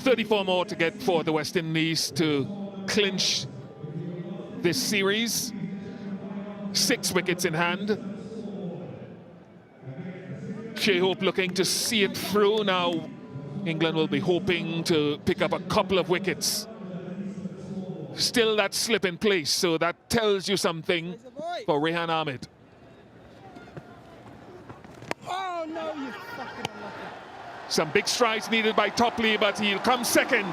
34 more to get for the West Indies to clinch this series. 6 wickets in hand. Hope looking to see it through. Now England will be hoping to pick up a couple of wickets. Still that slip in place, so that tells you something for Rehan Ahmed. Oh no, you fucking unlucky. Some big strides needed by Topley, but he'll come second.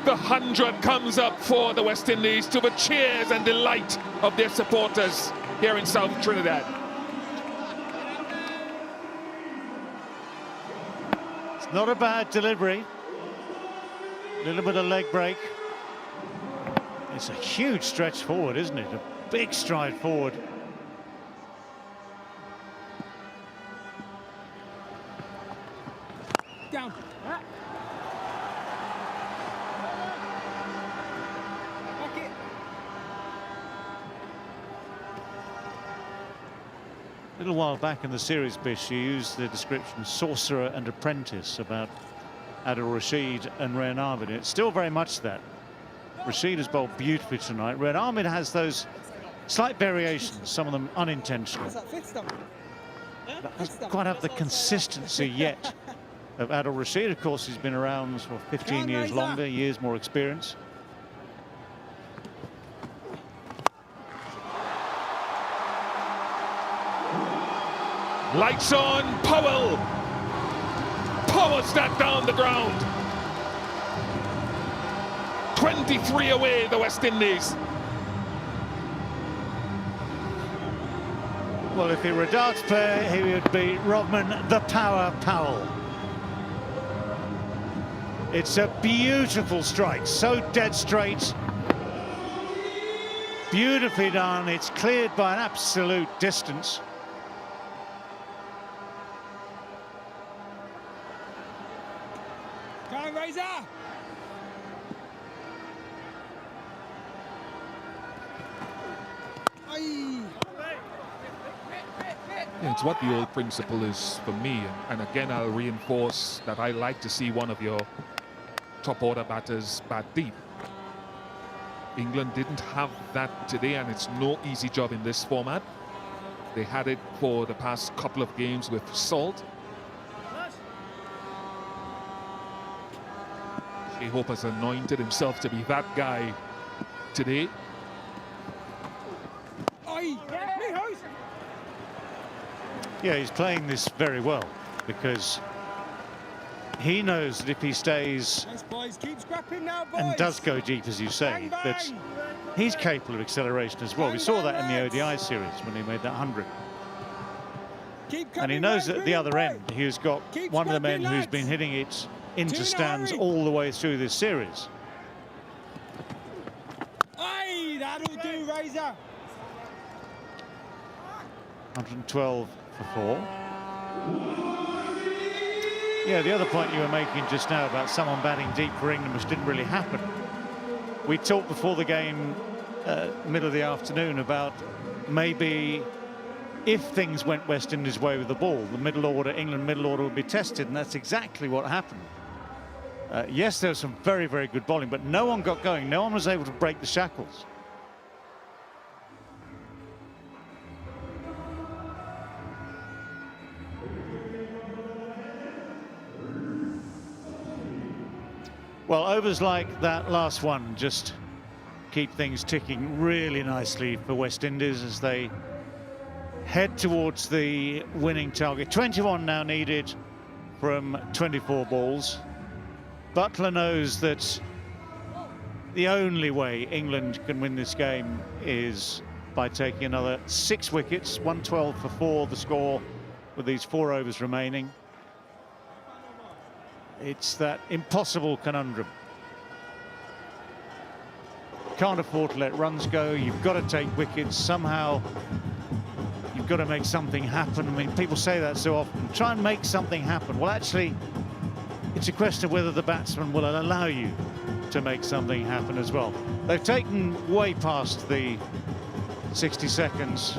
The 100 comes up for the West Indies to the cheers and delight of their supporters here in South Trinidad. It's not a bad delivery. A little bit of leg break. It's a huge stretch forward, isn't it? A big stride forward. Down. A little while back in the series, Bish, you used the description sorcerer and apprentice about Adil Rashid and Rehan Ahmed. It's still very much that. Rashid has bowled beautifully tonight. Rehan Ahmed has those slight variations, some of them unintentional. Doesn't quite have the consistency yet of Adil Rashid. Of course, he's been around for 15 years longer, years more experience. Lights on, Powell powers that down the ground. 23 away, the West Indies. Well, if he were a darts player, he would be Rodman the Power Powell. It's a beautiful strike, so dead straight. Beautifully done. It's cleared by an absolute distance. Razor. Yeah, it's what the old principle is for me, and again I'll reinforce that I like to see one of your top order batters bat deep. England didn't have that today, and it's no easy job in this format. They had it for the past couple of games with Salt. Hope has anointed himself to be that guy today. Yeah, he's playing this very well because he knows that if he stays and does go deep, as you say, that he's capable of acceleration as well. We saw that in the ODI series when he made that 100. And he knows that at the other end, he's got one of the men who's been hitting it into stands all the way through this series. Aye, that'll do, Razor. 112 for 4. Yeah, the other point you were making just now about someone batting deep for England, which didn't really happen. We talked before the game, middle of the afternoon, about maybe if things went West Indies' way with the ball, the middle order, England middle order, would be tested, and that's exactly what happened. Yes, there was some very, very good bowling, but no one got going. No one was able to break the shackles. Well, overs like that last one just keep things ticking really nicely for West Indies as they head towards the winning target. 21 now needed from 24 balls. Butler knows that the only way England can win this game is by taking another 6 wickets. 112 for 4 the score with these 4 overs remaining. It's that impossible conundrum. Can't afford to let runs go. You've got to take wickets. Somehow you've got to make something happen. I mean, people say that so often. Try and make something happen. Well, actually, it's a question of whether the batsman will allow you to make something happen as well. They've taken way past the 60 seconds.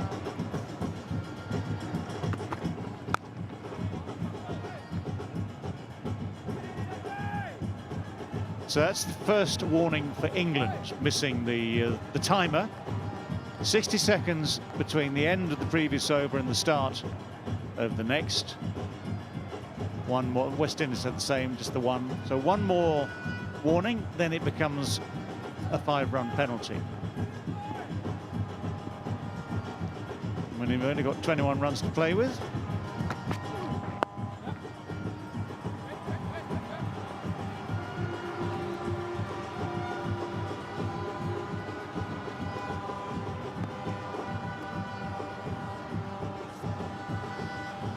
So that's the first warning for England, missing the timer. 60 seconds between the end of the previous over and the start of the next. One more. West Indies had the same, just the one. So one more warning, then it becomes a 5-run penalty. When you've only got 21 runs to play with.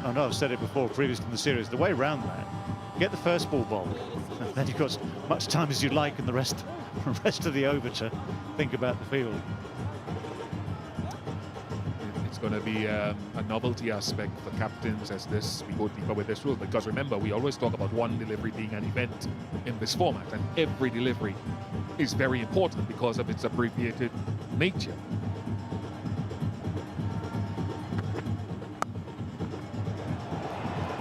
I know I've said it before, previously in the series, the way around that, get the first ball bowled, and then you've got as much time as you like in the rest of the over to think about the field. It's going to be a novelty aspect for captains as we go deeper with this rule, because remember, we always talk about one delivery being an event in this format, and every delivery is very important because of its abbreviated nature.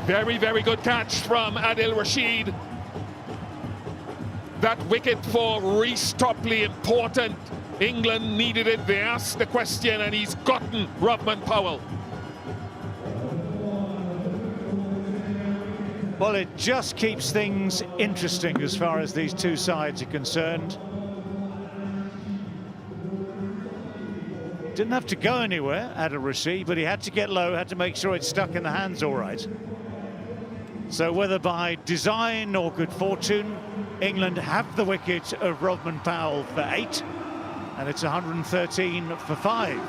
Very, very good catch from Adil Rashid. That wicket for Reece Topley, important. England needed it. They asked the question, and he's gotten Rovman Powell. Well, it just keeps things interesting as far as these two sides are concerned. Didn't have to go anywhere, Adil Rashid, but he had to get low, had to make sure it stuck in the hands all right. So whether by design or good fortune, England have the wicket of Rovman Powell for 8, and it's 113 for 5.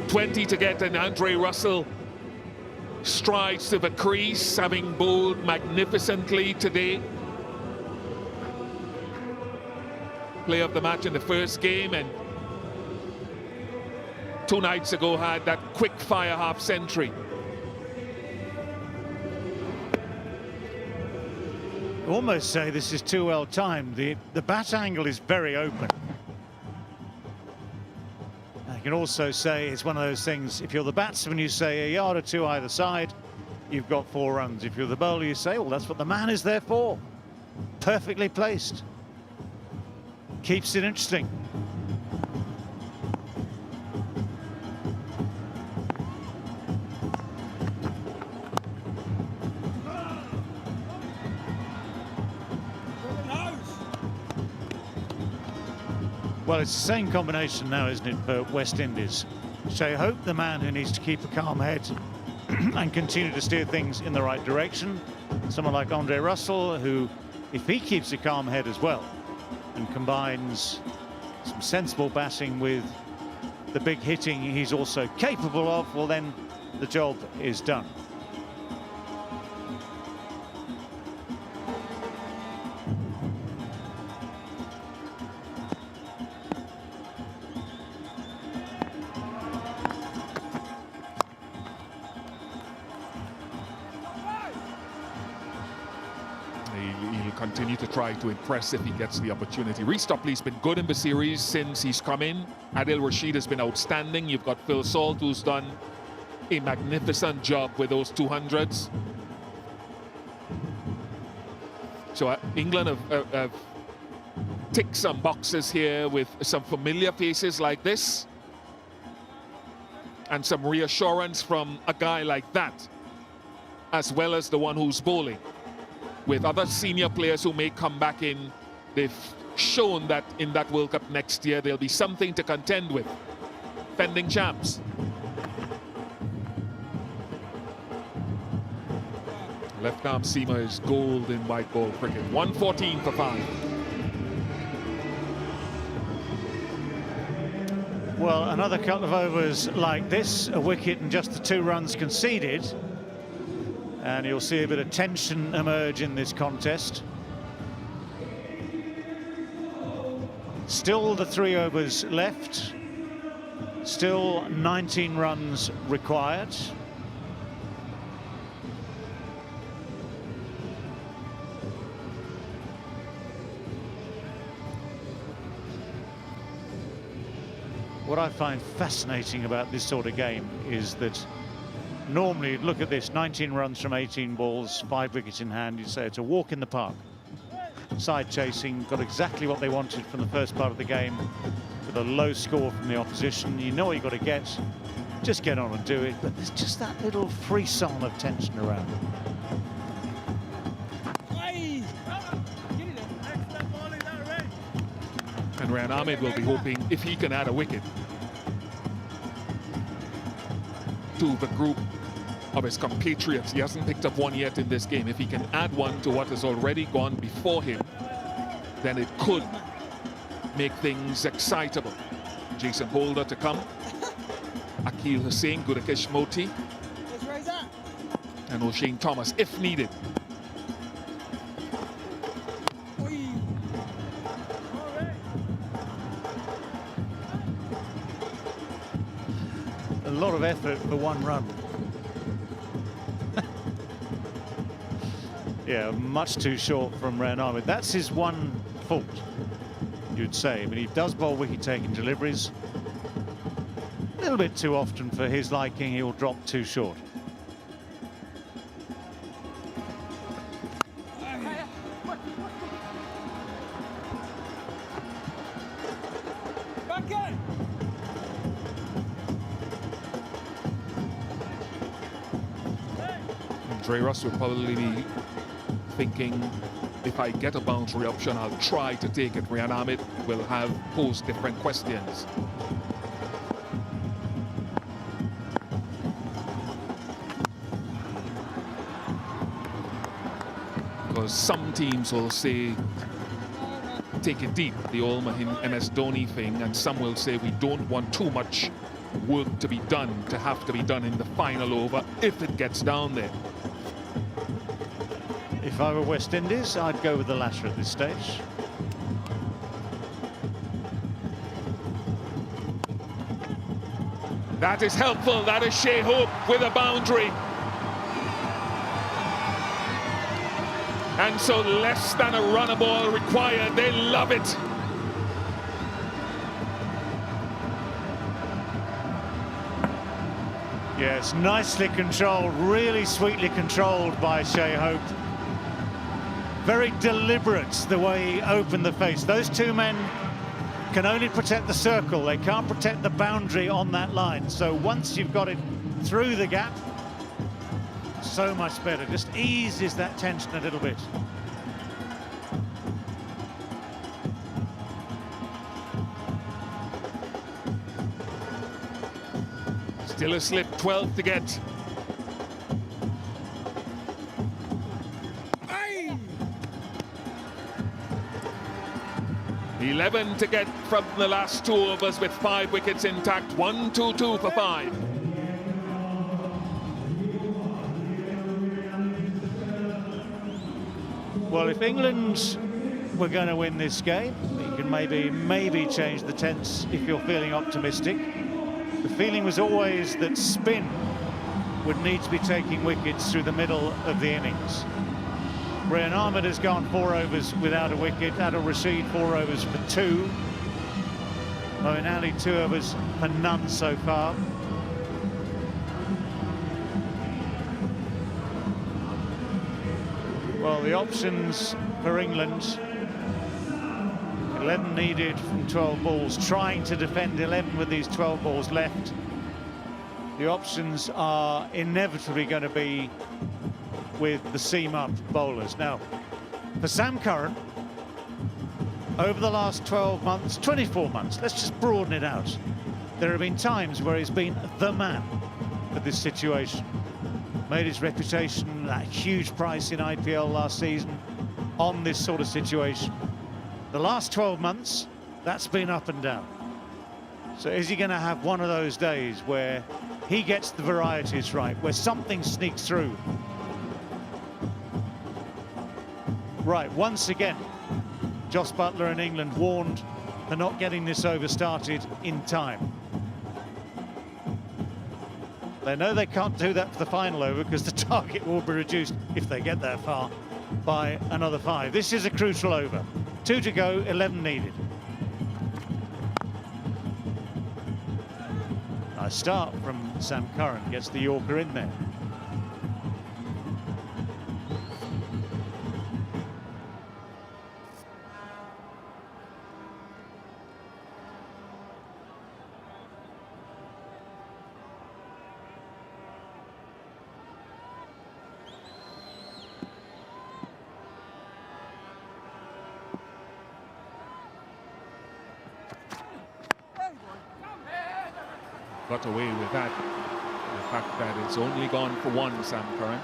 .20 to get, and Andre Russell strides to the crease, having bowled magnificently today. Player of the match in the first game, and 2 nights ago had that quick fire half century. Almost say this is too well timed. The bat angle is very open. You can also say it's one of those things, if you're the batsman, you say a yard or two either side, you've got 4 runs. If you're the bowler, you say, well, that's what the man is there for. Perfectly placed. Keeps it interesting. Well, it's the same combination now, isn't it, for West Indies? So I hope the man who needs to keep a calm head and continue to steer things in the right direction, someone like Andre Russell, who, if he keeps a calm head as well and combines some sensible batting with the big hitting he's also capable of, well, then the job is done. He'll continue to try to impress if he gets the opportunity. Reece Topley's been good in the series since he's come in. Adil Rashid has been outstanding. You've got Phil Salt, who's done a magnificent job with those 200s. So England have ticked some boxes here with some familiar faces like this, and some reassurance from a guy like that, as well as the one who's bowling. With other senior players who may come back in, they've shown that in that World Cup next year there'll be something to contend with. Defending champs. Left arm seamer is gold in white ball cricket. 114 for 5. Well, another couple of overs like this, a wicket and just the 2 runs conceded, and you'll see a bit of tension emerge in this contest. Still the 3 overs left, still 19 runs required. What I find fascinating about this sort of game is that normally, look at this, 19 runs from 18 balls, 5 wickets in hand, you say it's a walk in the park. Side chasing, got exactly what they wanted from the first part of the game with a low score from the opposition. You know what you've got to get, just get on and do it, but there's just that little frisson of tension around it. And Ryan Ahmed will be hoping if he can add a wicket to the group of his compatriots. He hasn't picked up one yet in this game. If he can add one to what has already gone before him, then it could make things excitable. Jason Holder to come, Akil Hussain, Gudakesh Moti, and O'Shane Thomas if needed. A lot of effort for 1 run. Yeah, much too short from Ryan Ahmed. That's his one fault, you'd say. But he does bowl wicket-taking deliveries. A little bit too often for his liking, he'll drop too short. Dre Russ will probably be thinking, if I get a boundary option, I'll try to take it. Ryan Ahmed will have posed different questions. Because some teams will say, take it deep, the old MS Dhoni thing, and some will say we don't want too much work to be done, to have to be done in the final over if it gets down there. If I were West Indies, I'd go with the latter at this stage. That is helpful. That is Shea Hope with a boundary. And so less than a run a ball required. They love it. Yes, nicely controlled, really sweetly controlled by Shea Hope. Very deliberate the way he opened the face. Those 2 men can only protect the circle. They can't protect the boundary on that line. So once you've got it through the gap, so much better. Just eases that tension a little bit. Still a slip, 12 to get. 11 to get from the last 2 overs with 5 wickets intact. 1-2-2 for 5. Well, if England were going to win this game, you can maybe change the tense if you're feeling optimistic. The feeling was always that spin would need to be taking wickets through the middle of the innings. Ryan Ahmed has gone 4 overs without a wicket. Adil Rashid 4 overs for 2. Moeen Ali 2 overs for none so far. Well, the options for England, 11 needed from 12 balls, trying to defend 11 with these 12 balls left. The options are inevitably going to be with the seam-up bowlers. Now, for Sam Curran, over the last 12 months, 24 months, let's just broaden it out, there have been times where he's been the man for this situation. Made his reputation, that huge price in IPL last season, on this sort of situation. The last 12 months, that's been up and down. So is he going to have one of those days where he gets the varieties right, where something sneaks through? Right, once again, Jos Buttler and England warned for not getting this over started in time. They know they can't do that for the final over because the target will be reduced, if they get that far, by another 5. This is a crucial over. 2 to go, 11 needed. Nice start from Sam Curran, gets the Yorker in there. Got away with that. The fact that it's only gone for 1, Sam Curran.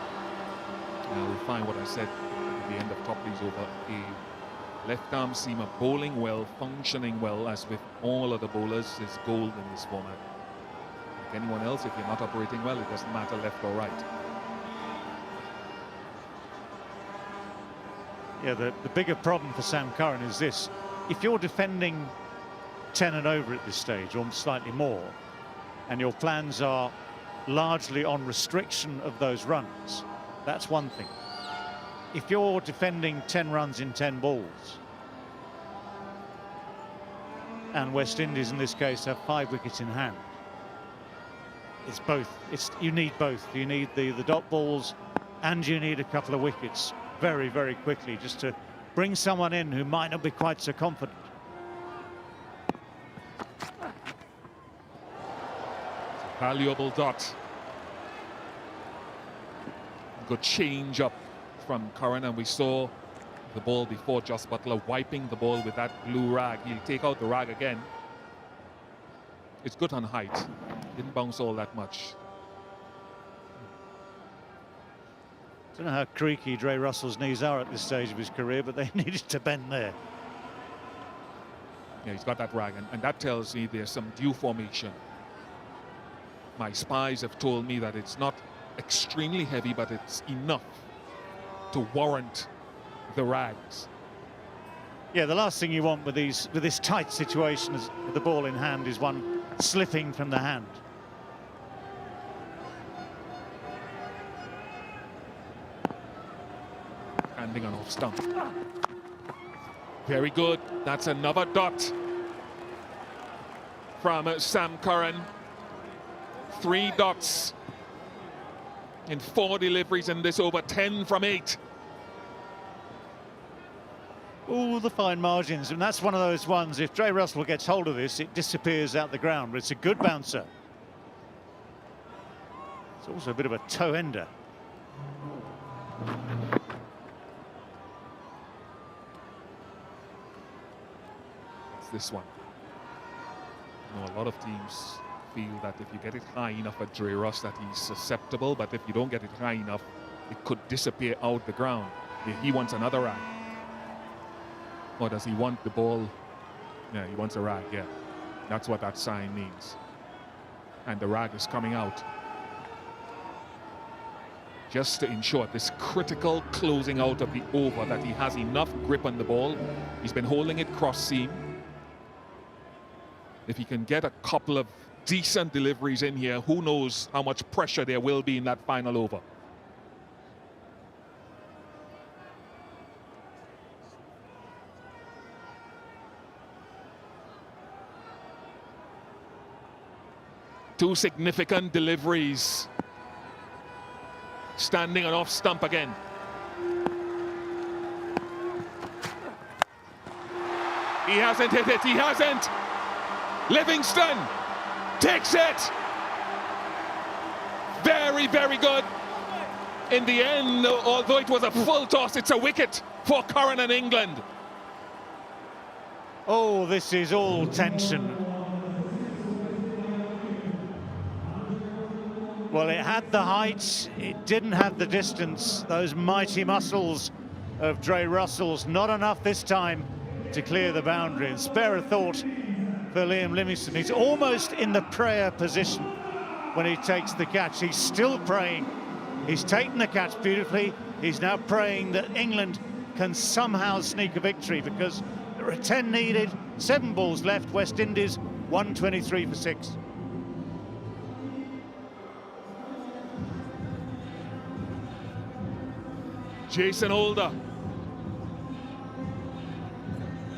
We'll find what I said at the end of Topley's over. A left-arm seamer bowling well, functioning well, as with all other bowlers, is gold in this format. Like anyone else, if you're not operating well, it doesn't matter left or right. Yeah, the bigger problem for Sam Curran is this. If you're defending 10 and over at this stage, or slightly more, and your plans are largely on restriction of those runs, that's one thing. If you're defending 10 runs in 10 balls, and West Indies in this case have 5 wickets in hand, it's both. You need both. You need the dot balls, and you need a couple of wickets very, very quickly, just to bring someone in who might not be quite so confident. Valuable dot. Good change up from Curran, and we saw the ball before, Jos Buttler wiping the ball with that blue rag. He'll take out the rag again. It's good on height. Didn't bounce all that much. Don't know how creaky Dre Russell's knees are at this stage of his career, but they needed to bend there. Yeah, he's got that rag, and that tells me there's some due formation. My spies have told me that it's not extremely heavy, but it's enough to warrant the rags. Yeah, the last thing you want with this tight situation with the ball in hand is one slipping from the hand. Handing on off stump. Very good. That's another dot from Sam Curran. 3 dots in 4 deliveries in this over, 10 from 8. All the fine margins, and that's one of those ones, if Dre Russell gets hold of this, it disappears out the ground, but it's a good bouncer. It's also a bit of a toe ender. It's this one. You know, a lot of teams feel that if you get it high enough at Dre Russ that he's susceptible, but if you don't get it high enough, it could disappear out the ground. He wants another rag. Or does he want the ball? Yeah, he wants a rag, yeah. That's what that sign means. And the rag is coming out. Just to ensure this critical closing out of the over, that he has enough grip on the ball. He's been holding it cross seam. If he can get a couple of decent deliveries in here, who knows how much pressure there will be in that final over. Two significant deliveries. Standing on off stump again. He hasn't hit it, he hasn't. Livingston takes it. Very, very good. In the end, although it was a full toss, it's a wicket for Curran and England. Oh, this is all tension. Well, it had the height, it didn't have the distance. Those mighty muscles of Dre Russell's, not enough this time to clear the boundary. And spare a thought for Liam Livingstone. He's almost in the prayer position when he takes the catch. He's still praying. He's taken the catch beautifully. He's now praying that England can somehow sneak a victory, because there are 10 needed, 7 balls left. West Indies 123 for 6. Jason Holder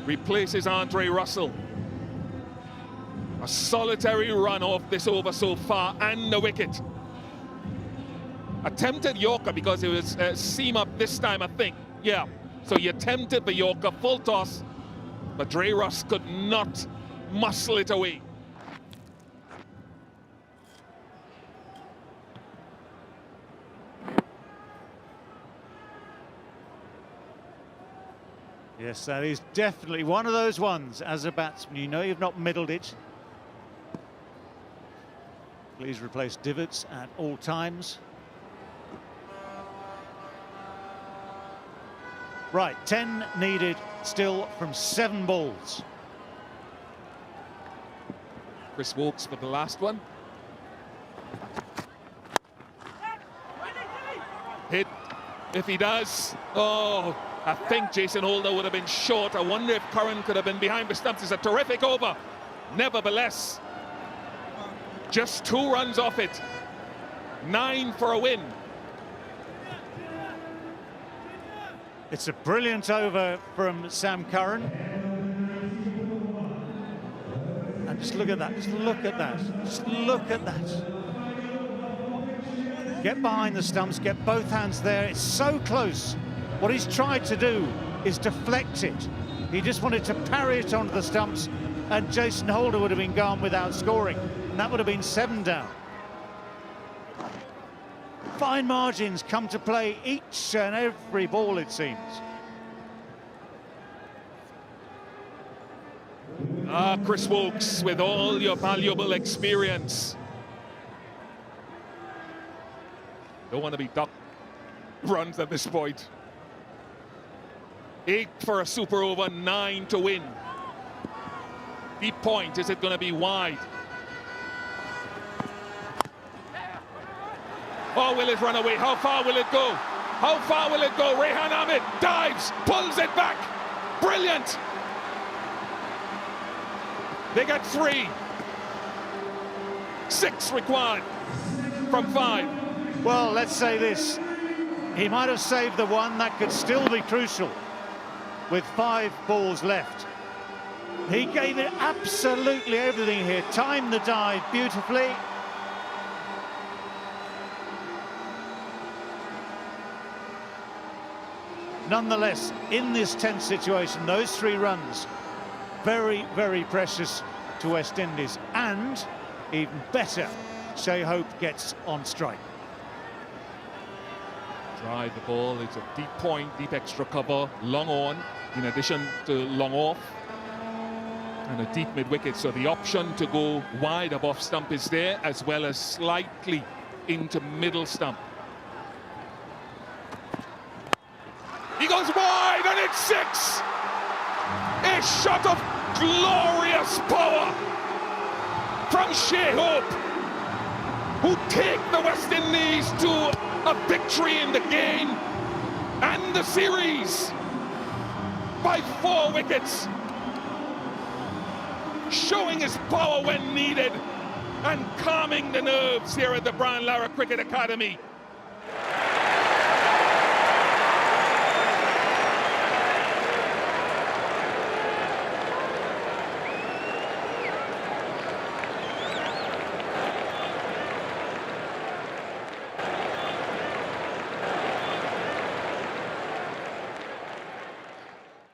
replaces Andre Russell. A solitary run off this over so far, and the wicket. Attempted Yorker because it was seam up this time, I think. Yeah, so he attempted the Yorker, full toss, but Dre Russ could not muscle it away. Yes, that is definitely one of those ones, as a batsman, you know you've not middled it. Please replace divots at all times. Right, 10 needed still from 7 balls. Chris Woakes for the last one. Hit, if he does. Oh, I think Jason Holder would have been short. I wonder if Curran could have been behind the stumps. It's a terrific over. Nevertheless, just 2 runs off it. 9 for a win. It's a brilliant over from Sam Curran. And just look at that, just look at that, just look at that. Get behind the stumps, get both hands there. It's so close. What he's tried to do is deflect it. He just wanted to parry it onto the stumps, and Jason Holder would have been gone without scoring. And that would have been 7 down. Fine margins come to play each and every ball, it seems. Chris Woakes, with all your valuable experience. Don't want to be duck runs at this point. 8 for a super over, 9 to win. Deep point, is it going to be wide? Or will it run away? How far will it go? How far will it go? Rehan Ahmed dives, pulls it back. Brilliant. They got 3. 6 required from 5. Well, let's say this. He might have saved the one. That could still be crucial with 5 balls left. He gave it absolutely everything here. Timed the dive beautifully. Nonetheless, in this tense situation, those 3 runs, very, very precious to West Indies. And, even better, Shea Hope gets on strike. Drive the ball, it's a deep point, deep extra cover, long on, in addition to long off. And a deep mid-wicket, so the option to go wide above stump is there, as well as slightly into middle stump. He goes wide, and it's 6! A shot of glorious power from Shea Hope, who take the West Indies to a victory in the game and the series by 4 wickets. Showing his power when needed and calming the nerves here at the Brian Lara Cricket Academy.